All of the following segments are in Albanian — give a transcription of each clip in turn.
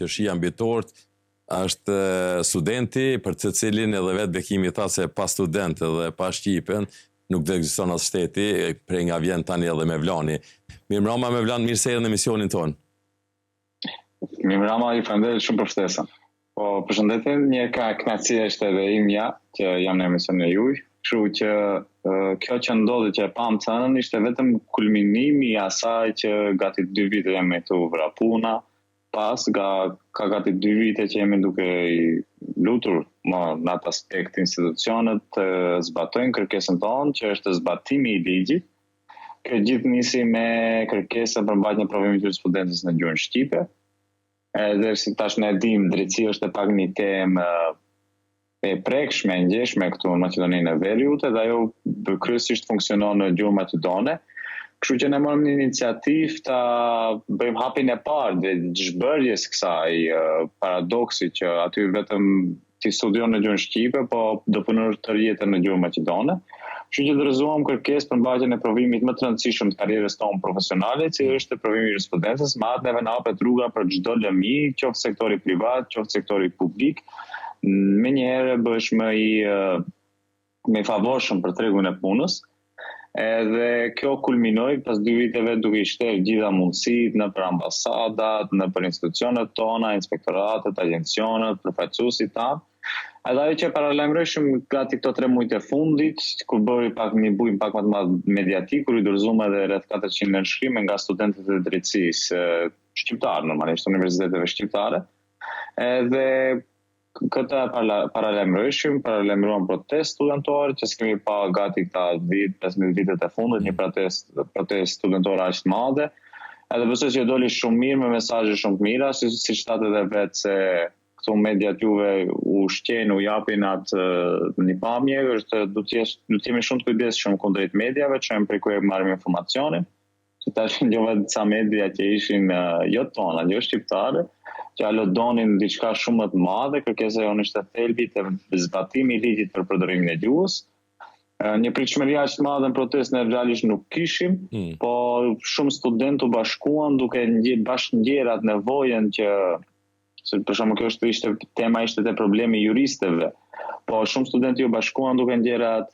Kjo shija mbitor është studenti për të cilin edhe vetë bekimi tha se pa student dhe pa Shqipen nuk do ekziston as shteti, prej nga vjen tani edhe Mevlani. Mirëmbrëma Mevlan, mirë se erdhe në emisionin ton. Mirëmbrëma, ju falenderoj shumë për ftesën. Po, përshëndetje, një kënaqësi është edhe imja që jam në emisionin e juaj. Kështu që kjo që ndodhi që e pam thënën ishte vetëm kulminimi i asaj që gati 2 vite jam këtu vrapuna. Pas ka gati 2 vite që jemi duke i lutur në atë aspekt institucionet të zbatojnë kërkesën tonë, që është zbatimi i ligjit. Kjo gjithë nisi me kërkesën për mbajtjen e provimit të jurisprudentës në gjuhën shqipe. Edhe si tash ne dim, drejtësia është pak një temë e prekshme, e ngjeshme këtu në Maqedoninë e Veriut, dhe ajo kryesisht funksionon në gjuhën maqedone. Kështu që ne morëm një iniciativë ta bëjmë hapin e parë dhe zhbërjes kësaj paradoksi që aty vetëm ti studion në gjuhën shqipe, po do punosh të jetën në gjuhën maqedone. Kështu që dorëzuam kërkesë për mbajtjen e provimit më të rëndësishëm të karrierës tonë profesionale, që është provimi i jurisprudencës, me atë neve na hapet rruga për çdo lëmi, qoftë sektori privat, qoftë sektori publik. Menjëherë bëhesh më i favorshëm për tregun e punës. Edhe kjo kulminoi pas 2 viteve duke i shterë gjitha mundësitë në për ambasadat, në për institucionet tona, inspektoratet, agjencionet, përfaqësuesit tanë. Edhe ajo që paralajmërojshëm gati këto 3 muajt e fundit, kur bëri pak një bujim pak më të madh mediatik, kur i dorëzuam edhe rreth 400 nënshkrime nga studentët e drejtësisë shqiptarë, normalisht universiteteve shqiptare. Edhe këtë paralajmëruan protestë studentore, që s'kemi pa gati këta 10-15 vitet e fundit, një protestë studentore aq të madhe. Edhe besoj që doli shumë mirë me mesazhe shumë të mira, siç thatë edhe vetë se këto mediat juve u ushqejnë, u japin atë një pamje, du të jemi shumë të kujdesshëm kundrejt mediave, që jemi prej ku e marrim informacionin, që tash njohë disa media që ishin jo tona, jo shqiptare, që alodonin diçka shumë më të madhe, kërkesa jonë ishte thelbi të zbatimi i ligjit për përdorimin e gjuhës. Një pritshmëri aq të madhe në protestën e realisht nuk kishim, po shumë studentë u bashkuan duke bashkëngjerat nevojën që, për shembull kjo ishte tema te problemi juristëve, po shumë studentë u bashkuan duke ngjerat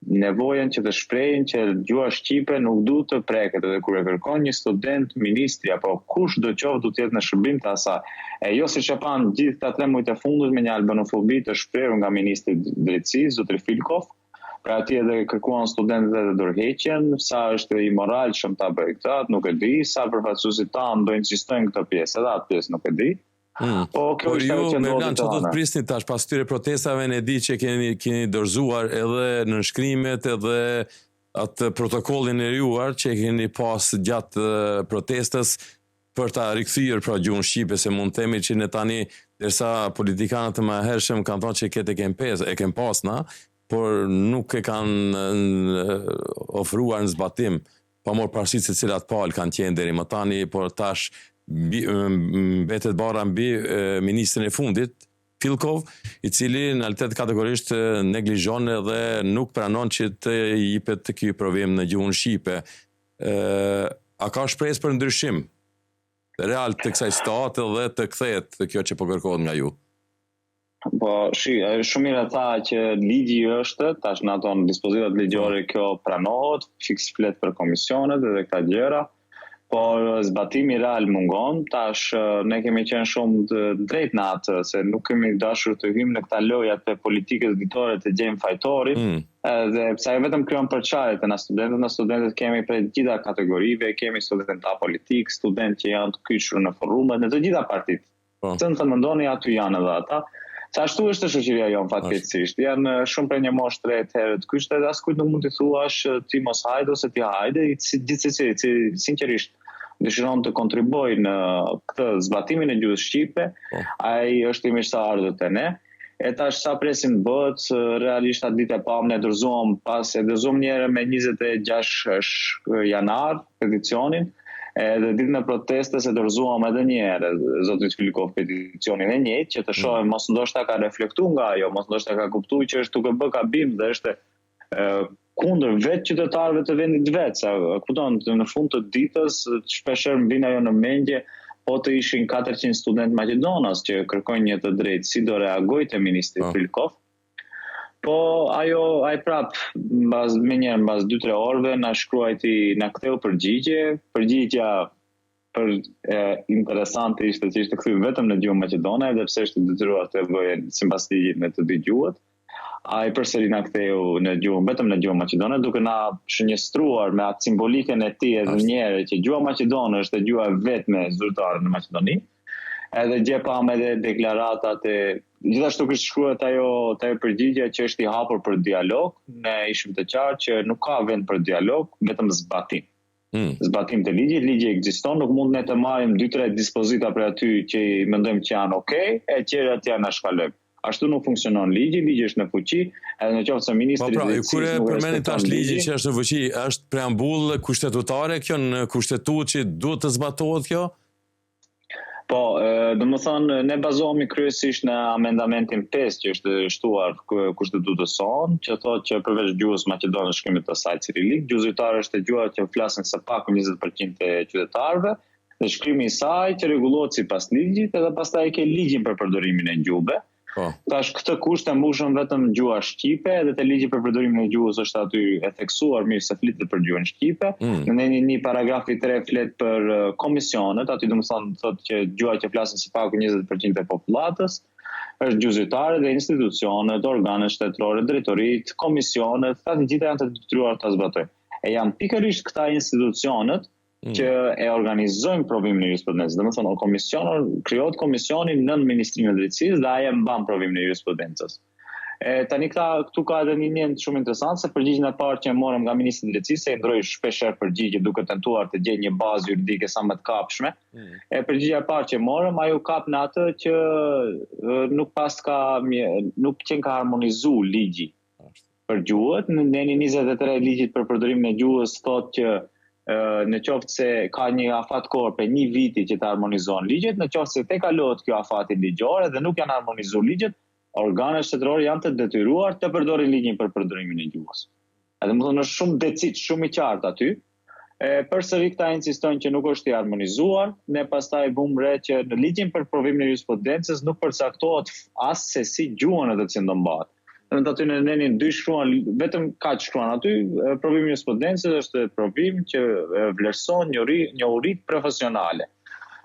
nevojën që të shprehin që gjuha shqipe nuk duhet të preket, edhe kur e kërkon një student, ministri apo kush do qoftë duhet të jetë në shërbim të asaj. E jo siç e pan gjithë këta 3 muajt e fundit me një albanofobi të shprehur nga ministri i drejtësisë, zotri Filkov. Pra atje edhe kërkuan studentët e dorëheqjen, sa është imoralshëm ta bëjë këtë, nuk e di, sa përfaqësuesit tanë do insistojnë këtë pjesë, edhe atë pjesë nuk e di. Por ju, Mevlan, që do të prisni tash pas këtyre protestave, ne di që keni dorëzuar edhe nënshkrimet edhe atë protokollin e riuar që keni pas gjatë protestës për ta rikthyer pra gjuhën shqipe, se mund të themi që ne tani, derisa politikanët e mëhershëm kanë thënë që e kem pasna, por nuk e kanë ofruar në zbatim, pa marrë parasysh se cilat palë kanë qenë deri më tani, por tash mbetet bara mbi ministrin e fundit, Filkov, i cili në realitet kategorisht neglizhon dhe nuk pranon që të jepet ky provim në gjuhën shqipe. A ka shpresë për ndryshim real të kësaj situate dhe të kthehet kjo që po kërkohet nga ju? Po, shumë mirë tha që ligji është, tash në ato dispozitat ligjore kjo pranohet, fiks flet për komisionet dhe këta gjëra. Por zbatimi real mungon, tash ne kemi qenë shumë të drejtë në atë, se nuk kemi dashur të hyjmë në këta lojat të politikës ditore të gjejmë fajtorin, dhe pse vetëm krijon përçarje në studentët kemi prej të gjitha kategorive, kemi studentë apolitik, studentë që janë të kyçur në forumet në të gjitha partitë. Të mendoni aty janë edhe ata. Sa ashtu është shoqëria jonë fatkeqësisht. Janë shumë prej një moshë 3 herë të kyçte dhe askujt nuk mund t'i thuash ti mos hajde ose ti hajde, gjithsesi sinqerisht dëshiron të kontribuojë në këtë zbatimin e gjuhës shqipe, ai është i mirëseardhur te ne. E tash sa presim bëhet, realisht atë ditë e pam ne dorëzuam një herë me 26 janar peticionin, edhe ditën e protestës e dorëzuam edhe një herë zotrit Filkov peticionin e njëjtë, që të shohim mos ndoshta ka reflektuar nga ajo, mos ndoshta ka kuptuar që është duke bë gabim dhe është kundër vetë qytetarëve të vendit vetë, sa kupton, në fund të ditës shpeshherë më vjen ajo në mendje, po të ishin 400 student Maqedonas që kërkojnë një të drejtë, si do reagoj të ministri Prilkov. Po ai prap mbas 2-3 orëve na shkruajti, na ktheu përgjigja interesante ishte që ishte kthyer vetëm në gjuhën maqedone, edhe pse ishte detyruar të bëjë sipas ligjit me të dy gjuhët. Ai përsëri na ktheu vetëm në gjuhën maqedone, duke na shënjestruar me atë simbolikën e tij edhe një herë që gjuha maqedone është gjuha vetme zyrtare në Maqedoni. Edhe gjepam edhe deklaratat e gjithashtu kishte shkruar ajo përgjigje që është i hapur për dialog. Ne ishim të qartë që nuk ka vend për dialog, vetëm zbatim. Zbatim të ligjit, ligji ekziston, nuk mund ne të marrim 2-3 dispozita për aty që i mendojmë që janë okay, e tjerat janë na shkalojmë. Ashtu nuk funksionon ligji është në fuqi, edhe në qoftë se ministri kur e përmendni tash ligji që është në fuqi, është preambull kushtetutare kjo në kushtetutë që duhet të zbatohet kjo? Po, domethënë ne bazohemi kryesisht në amendamentin 5 që është shtuar kushtetutës sonë, që thotë që përveç gjuhës maqedone shkrimit të saj cirilik, gjuhë zyrtare është gjuha që flasin së paku 20% e qytetarëve, dhe shkrimi i saj që rregullohet sipas ligjit, edhe pastaj ke ligjin për përdorimin e gjuhëve. Tash këtë kusht e mbushën vetëm gjuha shqipe, edhe te ligji për përdorimin e gjuhës është aty e theksuar mirë se flitet për gjuhën shqipe. Në një paragrafi 3 flet për komisionet, aty domethënë thotë që gjuha që flasin së paku 20% e popullatës është gjuhë zyrtare dhe institucionet, organet shtetërore, drejtoritë, komisionet, të gjitha janë të detyruar ta zbatojnë. E janë pikërisht këta institucionet që e organizojnë provimin e jurisprudencës. Domethënë krijohet komisioni nën Ministrimin e Drejtësisë dhe ai e mban provimin e jurisprudencës. Tani këtu ka edhe një njënd shumë interesant, se përgjigjen e parë që e morëm nga Ministri i Drejtësisë, se i ndroi shpeshherë përgjigje duke tentuar të gjejë një bazë juridike sa më të kapshme. Përgjigjja e parë që e morëm, ajo kap në atë që nuk qenë ka harmonizuar ligji për gjuhët. Në 23 ligjit për përdorimin e gjuhës thotë që në qoftë se ka një afat korpe një viti që të harmonizohen ligjet, në qoftë se te kalohet kjo afati ligjor dhe nuk janë harmonizuar ligjet, organet shtetërore janë të detyruar të përdorin ligjin për përdorimin e gjuhës. Edhe më thonë është shumë decit, shumë i qartë aty. Përsëri këta insistojnë që nuk është i harmonizuar, ne pastaj bëm re që në ligjin për provimin e jurisprudencës nuk përcaktohet as se si gjuhën e të cilën do mbahet. Në aty në nenin dy shkruan, vetëm kaq shkruan aty, provimi i jurisprudencës është provim që vlerëson njohuritë profesionale.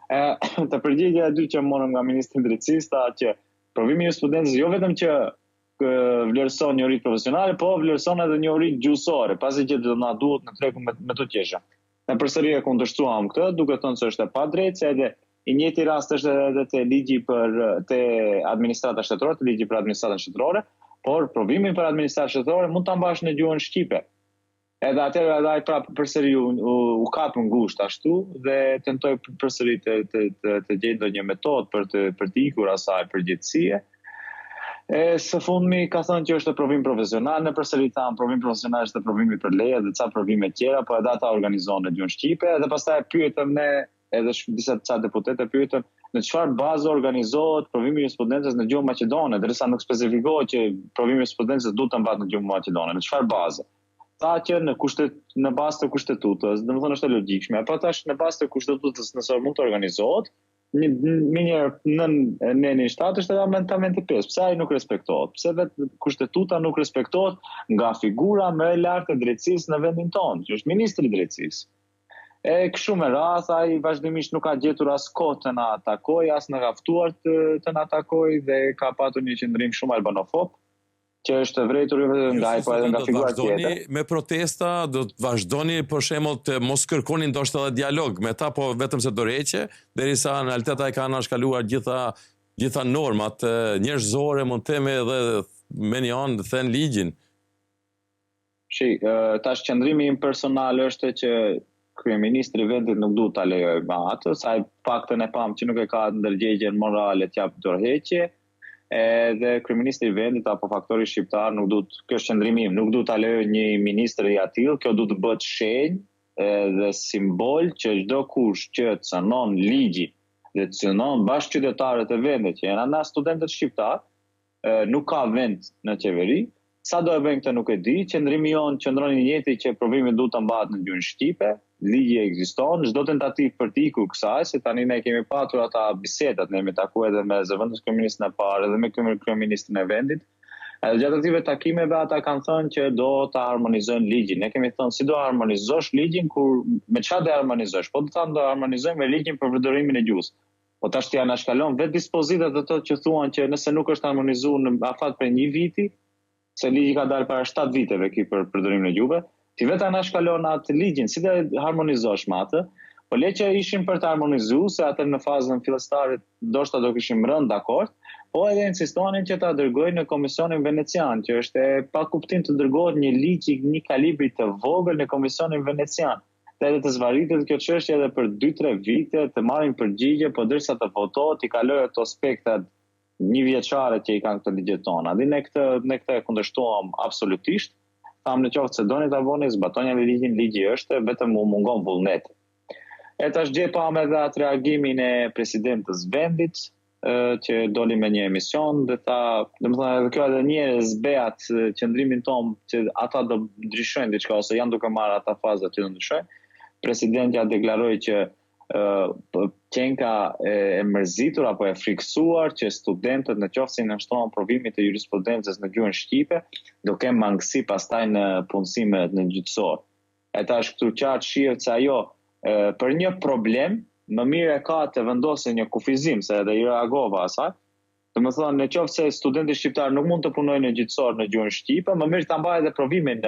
Të përgjigja e dytë që morëm nga Ministri i Drejtësisë tha që provimi i jurisprudencës jo vetëm që vlerëson njohuritë profesionale, po vlerëson edhe njohuritë gjuhësore, pasi që do na duhet në tregun me të qesha. Ne përsëri e kundërshtuam këtë, duke thënë se është e padrejtë, se edhe i njëjti rast është edhe te ligji te administrata shtetërore, te ligji për administratën shtetërore, por provimin për administratë shtetërore mund ta mbash në gjuhën shqipe. Edhe atëherë ai prapë përsëri u kap ngushtë ashtu dhe tentoi përsëri të gjejë ndonjë metodë për të ikur asaj përgjegjësie. Së fundmi ka thënë që është provim profesional, ne përsëri tham provim profesional është provimi për leje dhe ca provime tjera, po edhe ata organizohen në gjuhën shqipe, dhe pastaj pyetëm ne edhe disa deputetë pyetën në çfarë bazë organizohet provimi i jurisprudencës në gjuhën maqedone, derisa nuk specifikohet që provimi i jurisprudencës duhet të mbahet në gjuhën maqedone, në çfarë bazë? Tha që në bazë të kushtetutës, domethënë është e logjikshme, apo tash në bazë të kushtetutës nëse mund të organizohet, në nenin 7 është edhe amendamenti 5. Pse ai nuk respektohet? Pse vetë kushtetuta nuk respektohet nga figura më e lartë e drejtësisë në vendin tonë, që është ministri i drejtësisë? Kështu me radhë, ai vazhdimisht nuk ka gjetur as kohë të na atakoj, as në kaftuar të na atakoj dhe ka patur një qendrim shumë albanofob, që është vërejtur jo vetëm nga ai, po edhe nga figura tjetër. Me protesta, do të vazhdoni për shembull të mos kërkoni ndoshta edhe dialog me ta, po vetëm se dorëheqje, derisa në realitet ai ka anashkaluar gjitha normat njerëzore, mund të themi, edhe me një anë të thënë ligjin. Tash qëndrimi im personal është që kryeministri i vendit nuk duhet ta lejojë me atë, sa i paktën e pam që nuk e ka ndërgjegjen morale të jap dorëheqje. Dhe kryeministri i vendit apo faktori shqiptar nuk duhet, kjo është qëndrimi im, nuk duhet ta lejojë një ministër i atill, kjo duhet të bëhet shenjë dhe simbol që çdo kush që cënon ligjin dhe cënon bashkëqytetarët e vendit që janë ana studentët shqiptar, nuk ka vend në qeveri, Sa do e bëjmë këtë nuk e di, qëndrimi jonë qëndroni njëti që provimi duhet të mbahet në gjuhën shqipe, ligji ekziston, çdo tentativë për të ikur kësaj, se tani ne kemi patur ata bisedat, ne kemi takuar edhe me zëvendës kryeministin e parë edhe me kryeministin e vendit. Edhe gjatë atyre takimeve ata kanë thënë që do ta harmonizojnë ligjin. Ne kemi thënë si do harmonizosh ligjin kur me çfarë do harmonizosh? Po do ta harmonizojmë me ligjin për përdorimin e gjuhës. Po tash t'ja na shkalon vetë dispozitat ato që thuan që nëse nuk është harmonizuar në afat për 1 viti, se ligji ka dalë para 7 viteve ki për përdorimin e gjuhëve, ti vetë na shkalon atë ligjin, si do harmonizosh me atë? Po le që ishim për të harmonizuar, se atë në fazën fillestare ndoshta do kishim rënë dakord, po edhe insistonin që ta dërgojnë në Komisionin Venecian, që është e pa kuptim të dërgohet një ligj i një kalibri të vogël në Komisionin Venecian. Edhe të zvaritet kjo çështje edhe për 2-3 vite, të marrin përgjigje, po derisa të votohet, i kalojë ato aspektet 1 vjeçare që i kanë këtë ligjet tona. Ne këtë e kundërshtuam absolutisht. Thamë në qoftë se doni ta bëni, zbatoni ligjin, ligji është, vetëm u mungon vullneti. E tash gjepam edhe atë reagimin e presidentës vendit, që doli me një emision dhe tha, domethënë edhe kjo edhe një herë zbeat qëndrimin ton që ata do ndryshojnë diçka ose janë duke marrë ata faza që do ndryshojnë. Presidenti ja deklaroi që qenka e mërzitur apo e friksuar që studentët në qoftë se nënshtrohen provimit të jurisprudencës në gjuhën shqipe do kenë mangësi pastaj në punësimet në gjyqësor. E tash këtu qartë shihet se ajo për një problem më mirë e ka të vendosë një kufizim, se edhe i reagova asaj. Domethënë, në qoftë se studenti shqiptar nuk mund të punojë në gjyqësor në gjuhën shqipe, më mirë ta mbajë edhe provimin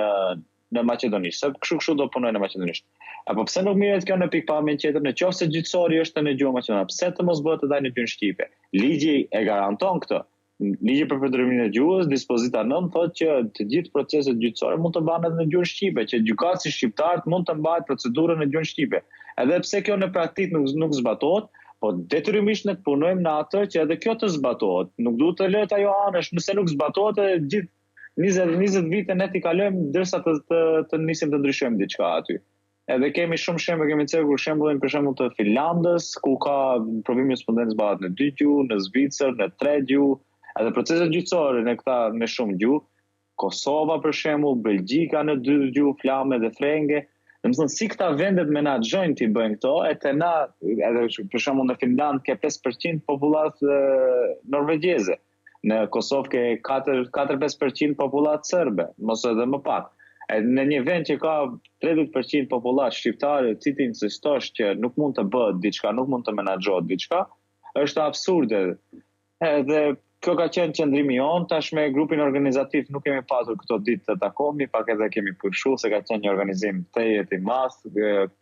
në maqedonisht, se kështu do punojë në maqedonisht. Apo pse nuk mirret kjo në pikpamjen tjetër, në qoftë se gjyqësori është në gjuhën maqedonane, pse të mos bëhet edhe në gjuhën shqipe? Ligji e garanton këtë. Ligji për përdorimin e gjuhës, dispozita 9 thotë që të gjithë proceset gjyqësore mund të bëhen edhe në gjuhën shqipe, që gjykatësi shqiptar mund të mbajnë procedurën në gjuhën shqipe. Edhe pse kjo në praktikë nuk zbatohet, po detyrimisht ne punojmë në atë që edhe kjo të zbatohet. Nuk duhet të lëhet ajo anësh, nëse nuk zbatohet, gjithë 20 vite ne t'i kalojmë derisa të nisim të ndryshojmë diçka aty. Edhe kemi shumë shembull, kemi cekur shembullin për shembull të Finlandës, ku ka provimi respondencë bëhet në 2 gjuhë, në Zvicër në 3 gjuhë, edhe proceset gjyqësore në këta në shumë gjuhë. Kosova për shembull, Belgjika në 2 gjuhë, flame dhe frenge. Domethënë si këta vendet menaxhojnë ti bëjnë këto, e te na edhe për shembull në Finland ke 5% popullat norvegjeze. Në Kosovë ke 4-5% popullat serbe, mos edhe më pak. Në një vend që ka 30% popullat shqiptare, ti insistosh që nuk mund të bëhet diçka, nuk mund të menaxhohet diçka, është absurde. Edhe kjo ka qenë qëndrimi jonë, tash me grupin organizativ nuk kemi patur këto ditë të takohemi, pak edhe kemi pushuar se ka qenë një organizim tejet i madh,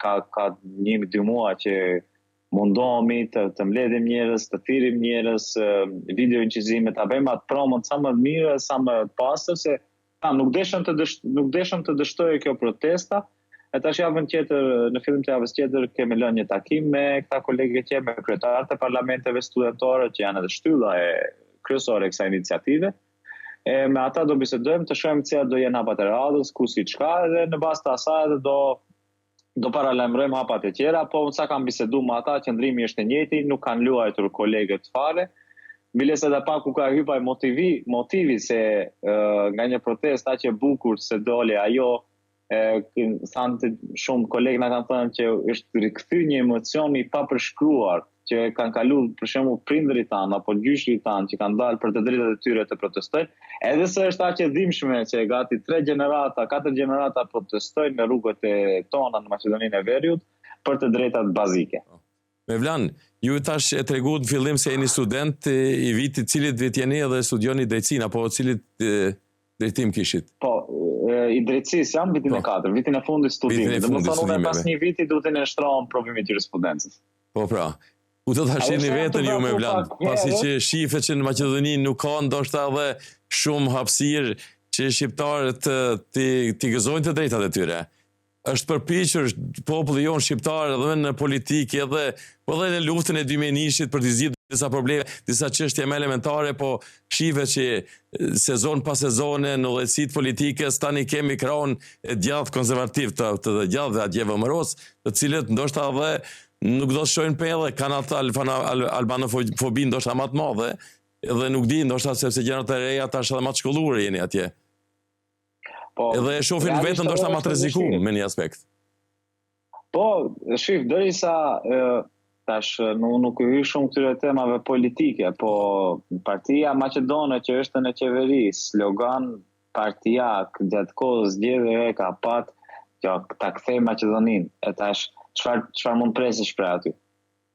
ka 1-2 muaj që mundohemi të mbledhim njerëz, të thirrim njerëz, video incizime, ta bëjmë atë promon sa më mirë, sa më pastër, se nuk deshëm të dështojë kjo protesta. E tash javën tjetër, në fillim të javës tjetër, kemi lënë një takim me këta kolegë që me kryetarët e parlamenteve studentore, që janë edhe shtylla e kryesore e kësaj iniciative. Me ata do bisedojmë, të shohim cilat do jenë hapat e radhës, ku si çka, dhe në bazë të asaj edhe do paralajmërojmë hapat e tjera, po sa kam biseduar me ata, qëndrimi është i njëjti, nuk kanë luajtur kolegët fare. Biles edhe pak ku ka hypaj motivi se nga një protest aq e bukur se doli ajo, thanë të shumë kolegë na kanë thënë që është rikthy një emocion i papërshkruar që kanë kaluar për shembull prindërit tanë apo gjyshrit tanë që kanë dalë për të drejtat e tyre të protestojnë, edhe se është aq e dhimbshme që gati 4 gjenerata protestojnë në rrugët e tona në Maqedoninë e Veriut për të drejtat bazike. Mevlan, ju tash e treguat në fillim se jeni student i vitit, cilit vit jeni edhe studioni drejtësinë, apo cilit drejtim kishit? Po, i drejtësisë jam vitin e 4, vitin e fundit studimit. Domethënë unë pas një viti duhet të nënshtrohem provimit jurisprudencës. Po pra. U të thashini vetën ju Mevlan, pasi që shifet që në Maqedoni nuk ka ndoshta edhe shumë hapësirë që shqiptarët t'i gëzojnë të drejtat e tyre. Është përpiqur populli jonë shqiptar edhe në politikë edhe në luftën e dymenishit për të zgjidhur disa probleme, disa çështje më elementare, po shihet që sezon pas sezone në udhëheqësitë politikës tani kemi krahun e djathtë konservativ të djathtë dhe atje vëmëros, të cilët ndoshta edhe nuk do të shohin pellë, kanë atë albanofobi ndoshta më të madhe, edhe nuk di ndoshta sepse gjërat e reja tash edhe më të shkolluara jeni atje. Edhe e shohin vetën ndoshta më të rrezikuar me një aspekt. Po, shif, derisa tash nuk hyj shumë këtyre temave politike, po Partia Maqedone që është në qeveri, slogan partijak gjatë kohës zgjedhjeve ka pat që ta kthej Maqedoninë. E tash çfarë mund presësh për aty?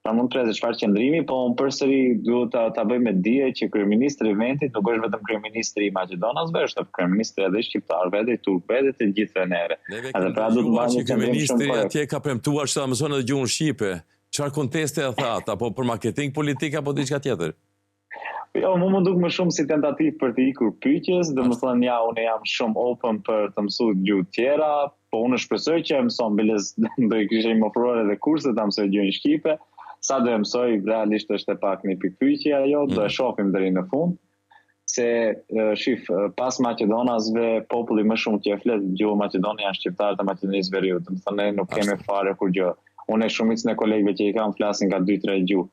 Pra mund presësh çfarë qëndrimi, po unë përsëri duhet ta bëj me dije që kryeministri i vendit nuk është vetëm kryeministri i Maqedonasve, është kryeministri edhe shqiptarëve, edhe turpëve, edhe të gjithëve nere. Edhe pra duhet të bëjë kryeministri atje ka premtuar se ta mëson edhe gjuhën shqipe. Çfarë konteste e thatë, apo për marketing politik apo diçka tjetër? Jo, më duk më shumë si tentativë për të ikur pyetjes, domethënë ja, unë jam shumë open për të mësuar gjuhë tjera, po unë shpresoj që e mëson biles do i kishte më ofruar edhe kurse ta mësoj gjuhën shqipe. Sa do e mësoj, realisht është e pak një pikpyetje ajo, do e shohim deri në fund. Se shif, pas Maqedonasve, populli më shumë që e flet gjuhën maqedone janë shqiptarët e Maqedonisë Veriut. Domethënë ne nuk kemi fare kur gjë. Unë e shumicën e kolegëve që i kam flasin nga 2-3 gjuhë.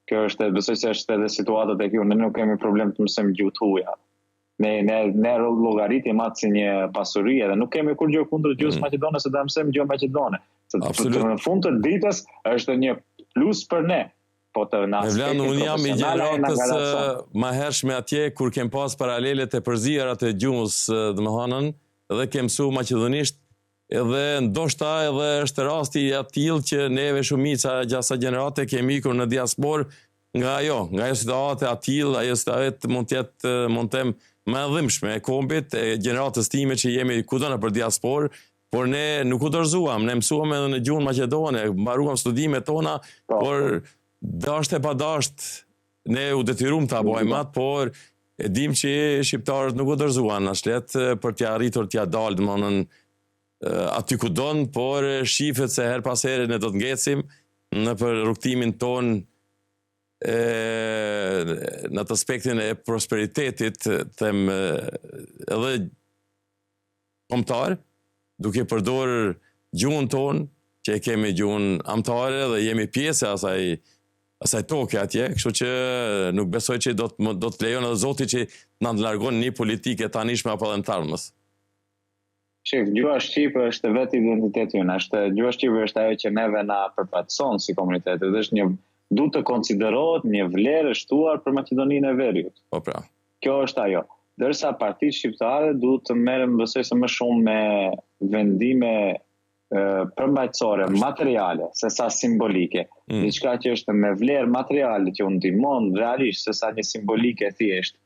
Kjo është, besoj se është edhe situatat e kjo, ne nuk kemi problem të mësojmë gjuhë të huaja. Ne llogaritim atë si një pasuri dhe nuk kemi kur gjë kundër gjuhës maqedone se ta mësojmë gjuhën maqedone. Në fund të ditës është një plus për ne. Po të unë jam i gjeratës ma hershme atje kur kem pas paralelet e përzijarat e gjuhës domethënë dhe kem mësu maqedonisht. Edhe ndoshta edhe është rasti i atill që neve shumica gjasa gjenerate kemi ikur në diaspor nga ajo situatë atill, ajo situatë mund të jetë mund të them më e dhimbshme e kombit e gjeneratës time që jemi kudo nëpër diaspor, por ne nuk u dorëzuam, ne mësuam edhe në gjuhën maqedone, mbaruam studimet tona, por dashte pa dasht ne u detyruam ta bëjmë atë, por e dim që shqiptarët nuk u dorëzuan as let për t'ia arritur t'ia dalë domthonë aty ku don, por shifet se her pas here ne do të ngecim në për rrugtimin ton në të aspektin e prosperitetit them edhe kombëtar, duke përdorur gjuhën ton, që e kemi gjuhën amtare dhe jemi pjesë e asaj toke atje, kështu që nuk besoj që do të lejon edhe Zoti që na largon një politikë tanishme apo edhe në tarmës. Shif, gjuha shqipe është vetë identiteti ynë, gjuha shqipe është ajo që neve na përfaqëson si komunitet, dhe është duhet të konsiderohet një vlerë e shtuar për Maqedoninë e Veriut. Po pra. Kjo është ajo. Dërsa partitë shqiptare duhet të merren besoj se më shumë me vendime përmbajtësore, materiale, se sa simbolike. Diçka që është me vlerë materiale që u ndihmon realisht se sa një simbolike thjesht.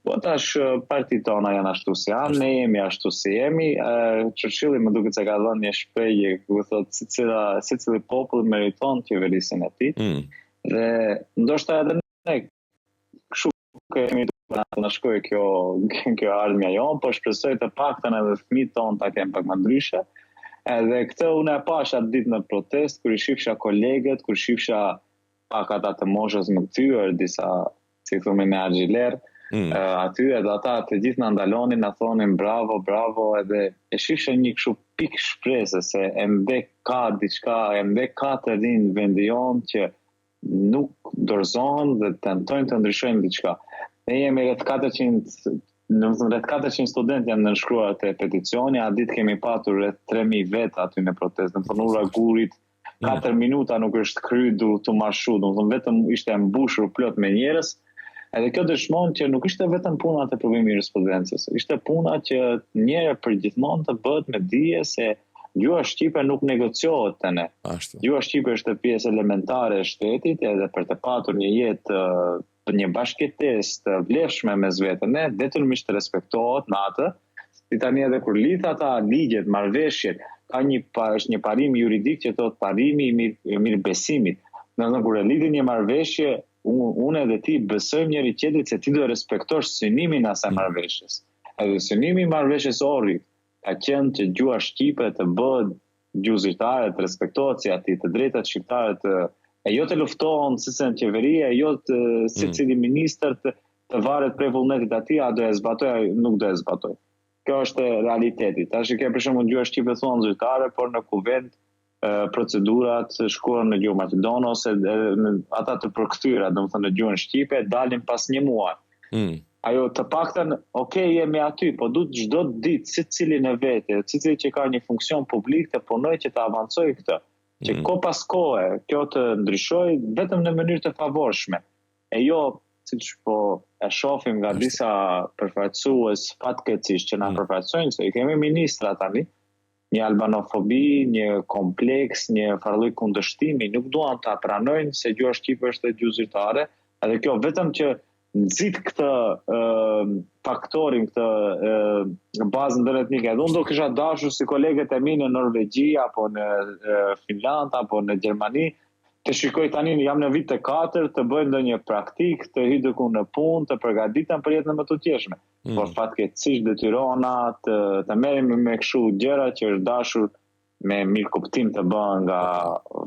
Po tash partitë tona janë ashtu si janë, ne jemi ashtu si jemi. Churchilli më duket se ka dhënë një shprehje ku thotë secili popull meriton qeverisjen e tij. Dhe ndoshta edhe ne kështu kemi të na shkojë kjo ardhmja jonë, po shpresoj të paktën edhe fëmijët tonë ta kenë pak më ndryshe. Edhe këtë unë e pash atë ditë në protest, kur i shifsha kolegët, kur shifsha pak ata të moshës më kthyer, disa si thonë me argjiler, aty edhe ata të gjithë na ndalonin, na thonin bravo, bravo, edhe e shifsha një kështu pikë shpresë se ende ka diçka, ende ka të rinë vendi jonë që nuk dorëzohen dhe tentojnë të ndryshojnë diçka. Ne jemi rreth 400 studentë janë nënshkruar te peticioni, a ditë kemi patur rreth 3000 vet aty në protestë. Domethënë ura gurit 4 minuta nuk është kryer të marshu, domethënë vetëm ishte mbushur plot me njerëz. Edhe kjo dëshmon që nuk ishte vetëm puna të provimit jurisprudencës, ishte puna që një herë për gjithmonë të bëhet me dije se gjuha shqipe nuk negociohet te ne. Gjuha shqipe është pjesë elementare e shtetit edhe për të patur një jetë një bashkëjetesë të vlefshme mes vete, ne detyrimisht të respektohet në atë. Si tani edhe kur lidh ata ligjet, marrëveshjet, ka është një parim juridik që thotë parimi i mirëbesimit. Domethënë kur e lidhin një marrëveshje, unë edhe ti besojmë njëri tjetrit se ti do respektosh synimin e asaj marrëveshjes. Edhe synimi i marrëveshjes orri ka qenë që gjuha shqipe të bëhet gjuhë zyrtare, të respektohet si aty të drejtat shqiptare e jo të luftohen si se në qeveri, e jo të secili ministër të varet prej vullnetit atij, a do e zbatoj, a nuk do e zbatoj. Kjo është realiteti. Tash ke për shembull gjuha shqipe thonë zyrtare, por në kuvent procedurat shkruan në gjuhën maqedone ose ata të përkthyer, domethënë në gjuhën shqipe, dalin pas një muaji. ajo të paktën, jemi aty, po du të çdo ditë, secilin e vete, secili që ka një funksion publik të punoj që të avancoj këtë, që ko pas kohe, kjo të ndryshoj vetëm në mënyrë të favorshme. E jo, siç po e shohim nga disa përfaqësues fatkeqësisht që na përfaqësojnë, se i kemi ministra tani, një albanofobi, një kompleks, një farlloj kundërshtimi, nuk duan ta pranojnë se gjuha shqipe është gjuhë zyrtare, edhe kjo vetëm që nxit këtë faktorin, këtë bazën ndëretnike. Edhe unë do kisha dashur si kolegët e mi në Norvegji, apo në Finland, apo në Gjermani, të shikoj tani jam në vit të 4, të bëj ndonjë praktik, të hy diku në punë, të përgatitem për jetën më të tjeshme. Por fatkeqësisht detyrona të merremi me kështu gjëra që është dashur me mirë kuptim të bëhen nga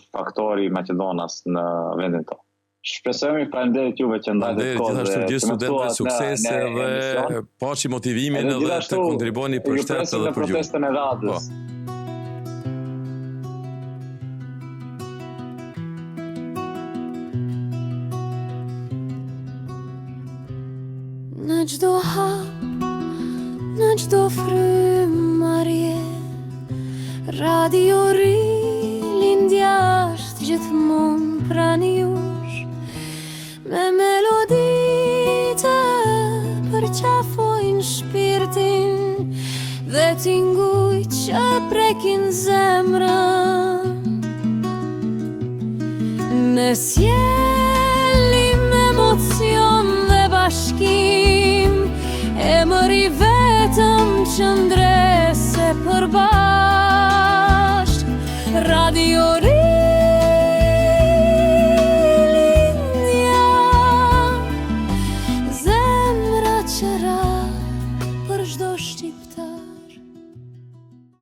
faktori Maqedonas në vendin tonë. Shpresojmë faleminderit juve që ndajtë kohë. Gjithashtu gjithë studentëve suksese dhe paçi motivimin edhe të kontribuoni për shtetin edhe për gjuhën. Protestën e radhës. Në çdo hap, në çdo frymarrje, Radio Rilindja është gjithmonë pranë jush, me melodi të përqafojnë shpirtin dhe tinguj që prekin zemrën. Ne sjellim emocion dhe bashkim, emëri vetëm qëndrese përbashk. Radio